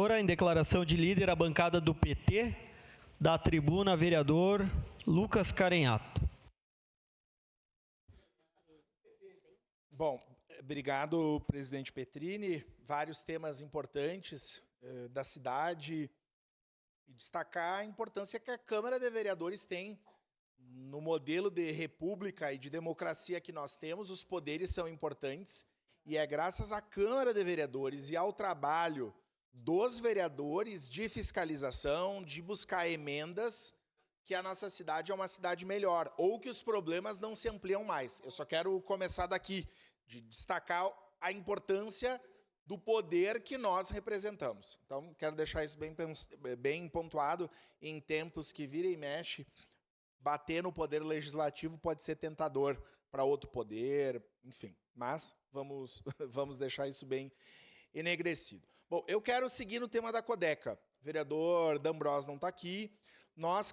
Em declaração de líder, a bancada do PT, da tribuna, vereador Lucas Carenhato. Bom, obrigado, presidente Petrini. Vários temas importantes da cidade e destacar a importância que a Câmara de Vereadores tem no modelo de república e de democracia que nós temos. Os poderes são importantes e é graças à Câmara de Vereadores e ao trabalho dos vereadores de fiscalização, de buscar emendas, que a nossa cidade é uma cidade melhor, ou que os problemas não se ampliam mais. Eu só quero começar daqui, de destacar a importância do poder que nós representamos. Então, quero deixar isso bem pontuado. Em tempos que vira e mexe, bater no poder legislativo pode ser tentador para outro poder, enfim. Mas vamos deixar isso bem enegrecido. Bom, eu quero seguir no tema da Codeca. O vereador D'Ambrosio não está aqui. Nós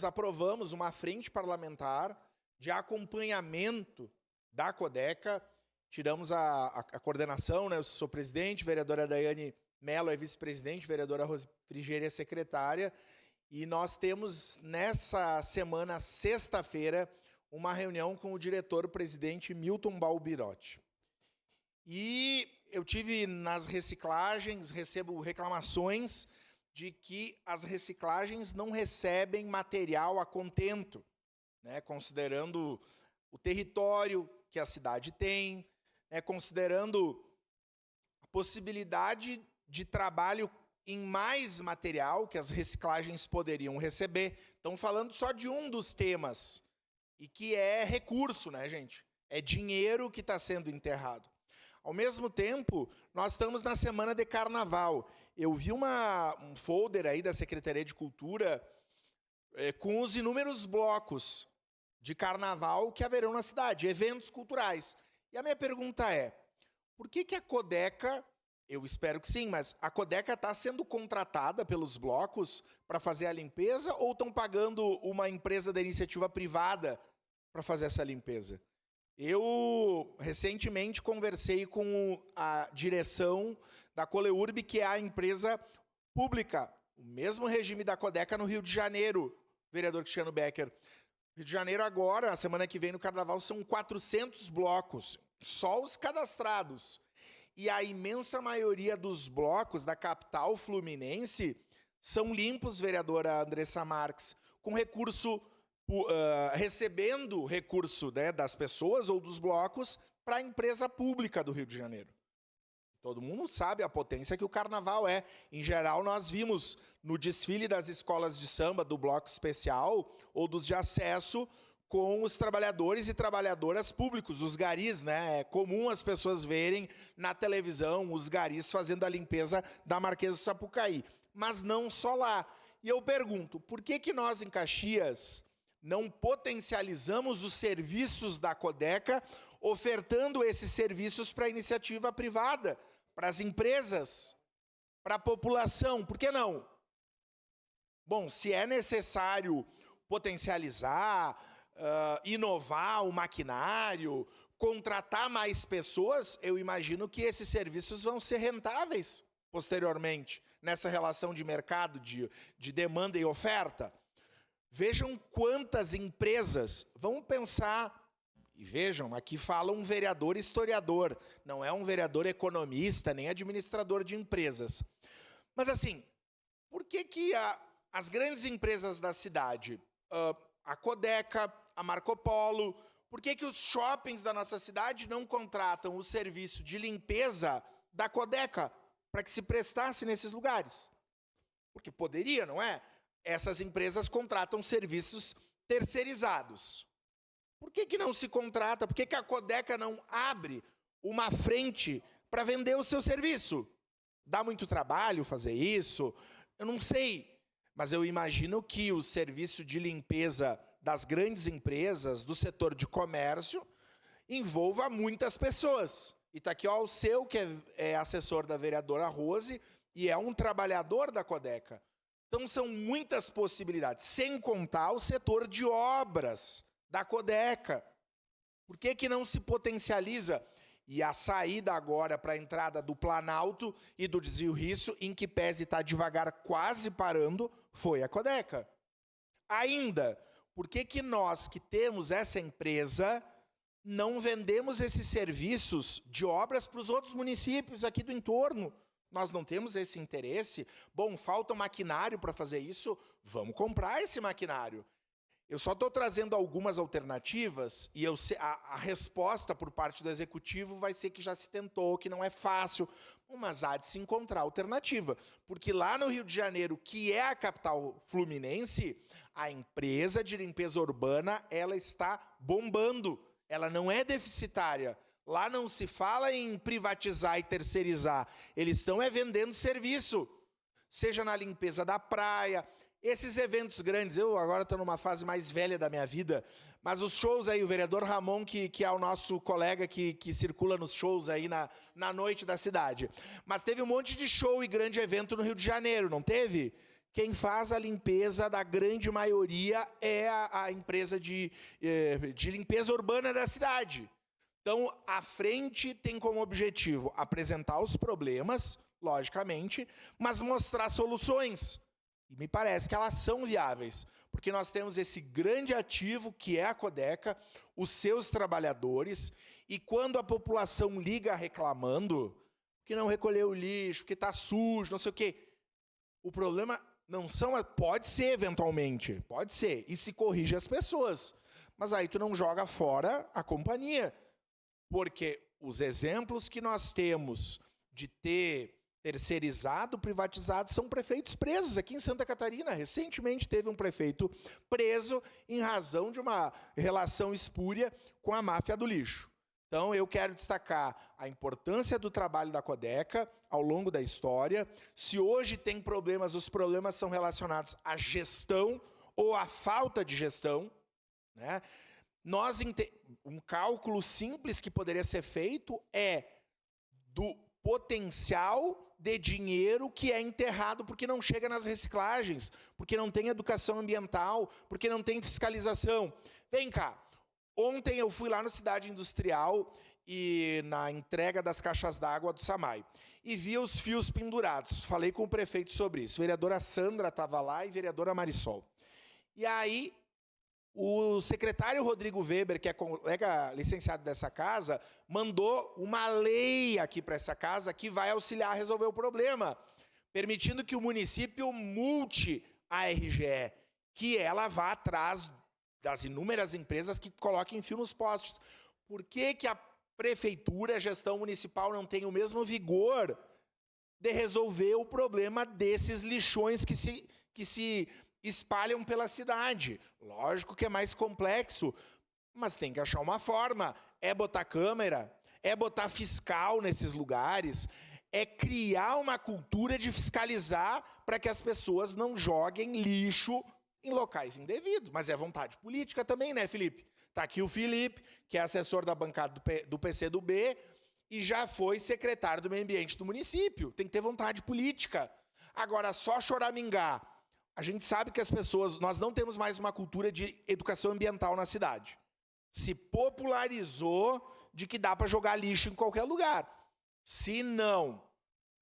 aprovamos uma frente parlamentar de acompanhamento da Codeca. Tiramos a coordenação, né? Eu sou presidente, a vereadora Daiane Mello é vice-presidente, a vereadora Rose Frigéria é secretária. E nós temos, nessa semana, sexta-feira, uma reunião com o diretor-presidente Milton Balbirotti. E eu tive nas reciclagens, recebo reclamações de que as reciclagens não recebem material a contento, né, considerando o território que a cidade tem, né, considerando a possibilidade de trabalho em mais material que as reciclagens poderiam receber. Estão falando só de um dos temas, e que é recurso, né, gente? É dinheiro que está sendo enterrado. Ao mesmo tempo, nós estamos na semana de carnaval. Eu vi um folder aí da Secretaria de Cultura com os inúmeros blocos de carnaval que haverão na cidade, eventos culturais. E a minha pergunta é, por que a Codeca, eu espero que sim, mas a Codeca está sendo contratada pelos blocos para fazer a limpeza ou estão pagando uma empresa da iniciativa privada para fazer essa limpeza? Eu, recentemente, conversei com a direção da Coleurb, que é a empresa pública, o mesmo regime da Codeca no Rio de Janeiro, vereador Cristiano Becker. Rio de Janeiro agora, a semana que vem no Carnaval, são 400 blocos, só os cadastrados. E a imensa maioria dos blocos da capital fluminense são limpos, vereadora Andressa Marques, com recurso... recebendo recurso, né, das pessoas ou dos blocos para a empresa pública do Rio de Janeiro. Todo mundo sabe a potência que o carnaval é. Em geral, nós vimos no desfile das escolas de samba, do bloco especial, ou dos de acesso, com os trabalhadores e trabalhadoras públicos, os garis, né? É comum as pessoas verem na televisão os garis fazendo a limpeza da Marquesa do Sapucaí. Mas não só lá. E eu pergunto, por que nós, em Caxias, não potencializamos os serviços da Codeca, ofertando esses serviços para a iniciativa privada, para as empresas, para a população? Por que não? Bom, se é necessário potencializar, inovar o maquinário, contratar mais pessoas, eu imagino que esses serviços vão ser rentáveis posteriormente, nessa relação de mercado, de demanda e oferta. Vejam quantas empresas, vamos pensar, e vejam, aqui fala um vereador historiador, não é um vereador economista, nem administrador de empresas. Mas assim, por que as grandes empresas da cidade, a Codeca, a Marco Polo, por que os shoppings da nossa cidade não contratam o serviço de limpeza da Codeca para que se prestasse nesses lugares? Porque poderia, não é? Essas empresas contratam serviços terceirizados. Por que não se contrata? Por que a Codeca não abre uma frente para vender o seu serviço? Dá muito trabalho fazer isso? Eu não sei, mas eu imagino que o serviço de limpeza das grandes empresas, do setor de comércio, envolva muitas pessoas. E está aqui ó, o seu, que é assessor da vereadora Rose, e é um trabalhador da Codeca. Então, são muitas possibilidades, sem contar o setor de obras da Codeca. Por que não se potencializa? E a saída agora para a entrada do Planalto e do Desvio Risso, em que pese está devagar, quase parando, foi a Codeca. Ainda, por que nós que temos essa empresa não vendemos esses serviços de obras para os outros municípios aqui do entorno? Nós não temos esse interesse? Bom, falta maquinário para fazer isso, vamos comprar esse maquinário. Eu só estou trazendo algumas alternativas e a resposta por parte do Executivo vai ser que já se tentou, que não é fácil, mas há de se encontrar alternativa. Porque lá no Rio de Janeiro, que é a capital fluminense, a empresa de limpeza urbana ela está bombando, ela não é deficitária. Lá não se fala em privatizar e terceirizar, eles estão vendendo serviço, seja na limpeza da praia. Esses eventos grandes, eu agora estou numa fase mais velha da minha vida, mas os shows aí, o vereador Ramon, que é o nosso colega que circula nos shows aí na noite da cidade. Mas teve um monte de show e grande evento no Rio de Janeiro, não teve? Quem faz a limpeza da grande maioria é a empresa de limpeza urbana da cidade. Então, a frente tem como objetivo apresentar os problemas, logicamente, mas mostrar soluções. E me parece que elas são viáveis, porque nós temos esse grande ativo que é a Codeca, os seus trabalhadores, e quando a população liga reclamando que não recolheu o lixo, que está sujo, não sei o quê, o problema não são... Pode ser, eventualmente, pode ser, e se corrige as pessoas, mas aí tu não joga fora a companhia, porque os exemplos que nós temos de ter terceirizado, privatizado, são prefeitos presos. Aqui em Santa Catarina, recentemente teve um prefeito preso em razão de uma relação espúria com a máfia do lixo. Então, eu quero destacar a importância do trabalho da Codeca ao longo da história. Se hoje tem problemas, os problemas são relacionados à gestão ou à falta de gestão, né? Um cálculo simples que poderia ser feito é do potencial de dinheiro que é enterrado porque não chega nas reciclagens, porque não tem educação ambiental, porque não tem fiscalização. Vem cá, ontem eu fui lá no Cidade Industrial e na entrega das caixas d'água do SAMAI e vi os fios pendurados. Falei com o prefeito sobre isso. A vereadora Sandra estava lá e a vereadora Marisol. E aí, o secretário Rodrigo Weber, que é colega licenciado dessa casa, mandou uma lei aqui para essa casa que vai auxiliar a resolver o problema, permitindo que o município multe a RGE, que ela vá atrás das inúmeras empresas que coloquem fio nos postes. Por que a prefeitura, a gestão municipal, não tem o mesmo vigor de resolver o problema desses lixões que se espalham pela cidade? Lógico que é mais complexo, mas tem que achar uma forma. É botar câmera, é botar fiscal nesses lugares, é criar uma cultura de fiscalizar para que as pessoas não joguem lixo em locais indevidos. Mas é vontade política também, né, Felipe? Está aqui o Felipe, que é assessor da bancada do PCdoB e já foi secretário do meio ambiente do município. Tem que ter vontade política. Agora, só choramingar. A gente sabe que as pessoas... Nós não temos mais uma cultura de educação ambiental na cidade. Se popularizou de que dá para jogar lixo em qualquer lugar. Se não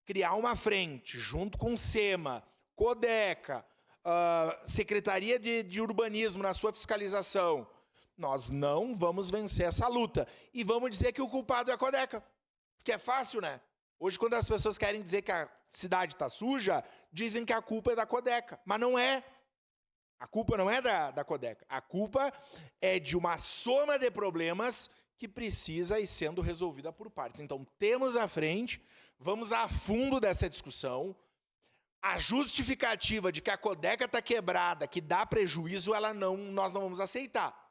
criar uma frente, junto com o SEMA, Codeca, Secretaria de Urbanismo na sua fiscalização, nós não vamos vencer essa luta. E vamos dizer que o culpado é a Codeca. Porque é fácil, né? Hoje, quando as pessoas querem dizer que a cidade está suja, dizem que a culpa é da Codeca. Mas não é. A culpa não é da Codeca. A culpa é de uma soma de problemas que precisa ir sendo resolvida por partes. Então, temos à frente, vamos a fundo dessa discussão. A justificativa de que a Codeca está quebrada, que dá prejuízo, nós não vamos aceitar.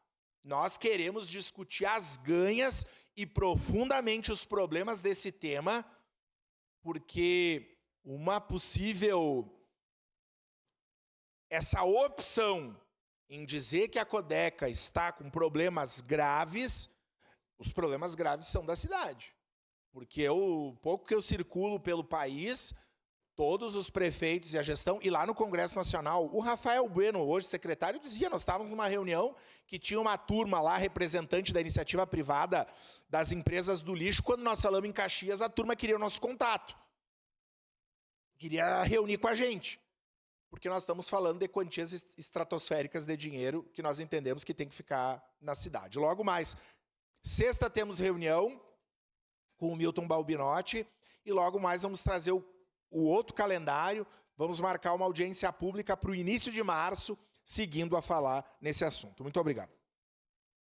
Nós queremos discutir as ganhas e profundamente os problemas desse tema, porque uma possível... Essa opção em dizer que a Codeca está com problemas graves, os problemas graves são da cidade. Porque o pouco que eu circulo pelo país, todos os prefeitos e a gestão, e lá no Congresso Nacional, o Rafael Bueno, hoje secretário, dizia, nós estávamos numa reunião que tinha uma turma lá, representante da iniciativa privada das empresas do lixo, quando nós falamos em Caxias, a turma queria o nosso contato. Queria reunir com a gente. Porque nós estamos falando de quantias estratosféricas de dinheiro que nós entendemos que tem que ficar na cidade. Logo mais, sexta temos reunião com o Milton Balbinotti e logo mais vamos trazer o outro calendário, vamos marcar uma audiência pública para o início de março, seguindo a falar nesse assunto. Muito obrigado.